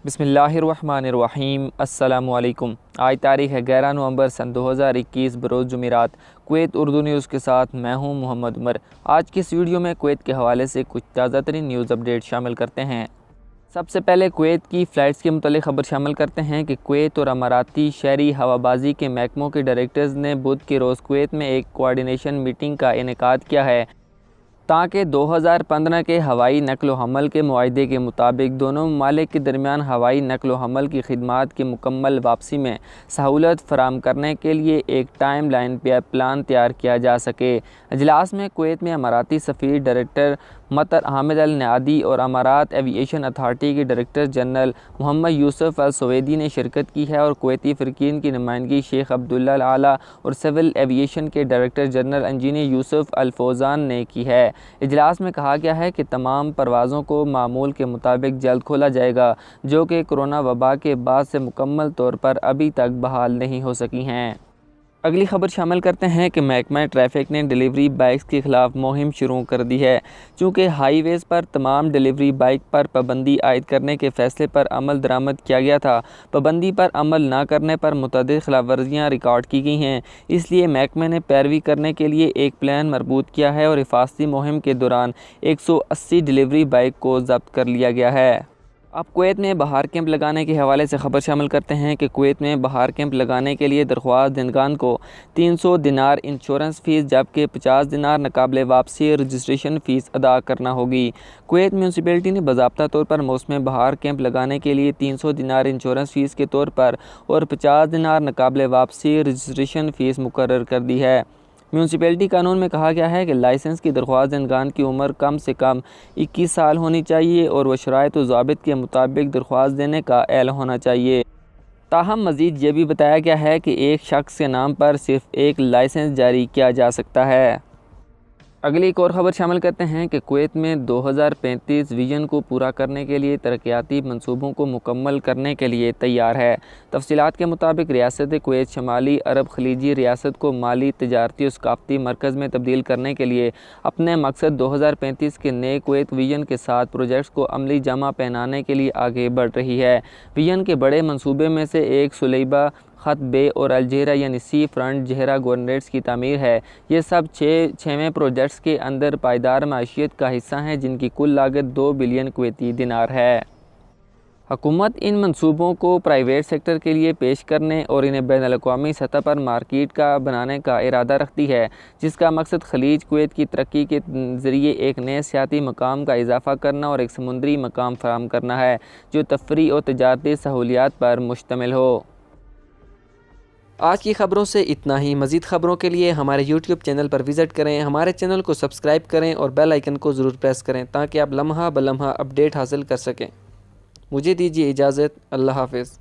बिस्मिल्लाहिर्रहमानिर्रहीम। अस्सलामु अलैकुम। आज तारीख़ है 11 नवंबर सन 2021 बरोज़ जुमेरात। कुवैत उर्दू न्यूज़ के साथ मैं हूं मोहम्मद उमर। आज की इस वीडियो में कुवैत के हवाले से कुछ ताज़ा तरीन न्यूज़ अपडेट शामिल करते हैं। सबसे पहले कुवैत की फ़्लाइट्स के मुतालिक ख़बर शामिल करते हैं कि कुवैत और अमाराती शहरी हवाबाजी के महकमों के डायरेक्टर्स ने बुध के रोज़ कुवैत में एक कोऑर्डिनेशन मीटिंग का इनेकाद किया है ताकि 2015 के हवाई नकल व हमल के मुआहदे के मुताबिक दोनों ममालिक के दरमियान हवाई नकल व हमल की खिदमात की मुकम्मल वापसी में सहूलत फराहम करने के लिए एक टाइम लाइन प्लान तैयार किया जा सके। अजलास में कुवैत में अमाराती सफ़ीर डायरेक्टर मतर हामिद अल नयादी और अमारात एविएशन अथॉरिटी के डायरेक्टर जनरल मोहम्मद यूसुफ अल सवेदी ने शिरकत की है और कुवैती फ़रकीन की नुमाइंदगी शेख अब्दुल्ला अल आला और सिविल एविएशन के डायरेक्टर जनरल इंजीनियर यूसुफ अल फौजान ने की है। इजलास में कहा गया है कि तमाम परवाज़ों को मामूल के मुताबिक जल्द खोला जाएगा, जो कि कोरोना वबा के बाद से मुकम्मल तौर पर अभी तक बहाल नहीं हो सकी हैं। अगली खबर शामिल करते हैं कि महकमा ट्रैफिक ने डिलीवरी बाइक्स के ख़िलाफ़ मुहिम शुरू कर दी है। चूँकि हाईवेज़ पर तमाम डिलीवरी बाइक पर पाबंदी आयद करने के फ़ैसले पर अमल दरामद किया गया था, पाबंदी पर अमल न करने पर मुतअद्दिद खिलाफ वर्जियाँ रिकॉर्ड की गई हैं। इसलिए महकमे ने पैरवी करने के लिए एक प्लान मरबूत किया है और हिफाजती मुहिम के दौरान 180 डिलीवरी बाइक को ज़ब्त कर लिया गया है। अब कुवैत में बहार कैंप लगाने के हवाले से ख़बर शामिल करते हैं कि कुवैत में बहार कैंप लगाने के लिए दरख्वास्त दहिंदगान को 300 दिनार इंश्योरेंस फ़ीस जबकि 50 दिनार नाकाबिले वापसी रजिस्ट्रेशन फ़ीस अदा करना होगी। कुवैत म्यूनसिपैलिटी ने बाज़ाब्ता तौर पर मौसम बहार कैंप लगाने के लिए 300 दिनार इंश्योरेंस फ़ीस के तौर पर और 50 दिनार नाकाबिले वापसी रजिस्ट्रेशन फ़ीस मुकर्रर कर दी है। म्यूनसिपैलिटी कानून में कहा गया है कि लाइसेंस की दरख्वास्त दहिंदगान की उम्र कम से कम 21 साल होनी चाहिए और वह शराइत व ज़ाबित के मुताबिक दरख्वास्त देने का अहल होना चाहिए। ताहम मज़ीद ये भी बताया गया है कि एक शख्स के नाम पर सिर्फ़ एक लाइसेंस जारी किया जा सकता है। अगली एक और ख़बर शामिल करते हैं कि कुवैत में 2035 विजन को पूरा करने के लिए तरक्याती मंसूबों को मुकम्मल करने के लिए तैयार है। तफसीलात के मुताबिक रियासत कुवैत शमाली अरब खलीजी रियासत को माली, तजारती और सकाफ़ती मरकज़ में तब्दील करने के लिए अपने मकसद 2035 के नए कुवैत विजन के साथ प्रोजेक्ट्स को अमली जमा पहनाने के लिए आगे बढ़ रही है। विजन के बड़े मनसूबे में से एक सुलेबा, ख़त बे और अलजेरा यानी सी फ्रंट जहरा गवर्नरेट्स की तामीर है। ये सब छवें प्रोजेक्ट्स के अंदर पायदार माशियत का हिस्सा हैं, जिनकी कुल लागत 2 बिलियन कुवैती दिनार है। हुकूमत इन मंसूबों को प्राइवेट सेक्टर के लिए पेश करने और इन्हें बैनुल-अक़वामी सतह पर मार्केट का बनाने का इरादा रखती है, जिसका मकसद खलीज कुवैत की तरक्की के ज़रिए एक नए सियाती मकाम का इजाफ़ा करना और एक समुद्री मकाम फराहम करना है जो तफरी और तजारती सहूलियात पर मुश्तमिल हो। आज की ख़बरों से इतना ही। मज़ीद ख़बरों के लिए हमारे YouTube चैनल पर विज़िट करें, हमारे चैनल को सब्सक्राइब करें और बेल आइकन को ज़रूर प्रेस करें ताकि आप लम्हा ब लम्हा अपडेट हासिल कर सकें। मुझे दीजिए इजाज़त। अल्लाह हाफ़िज़।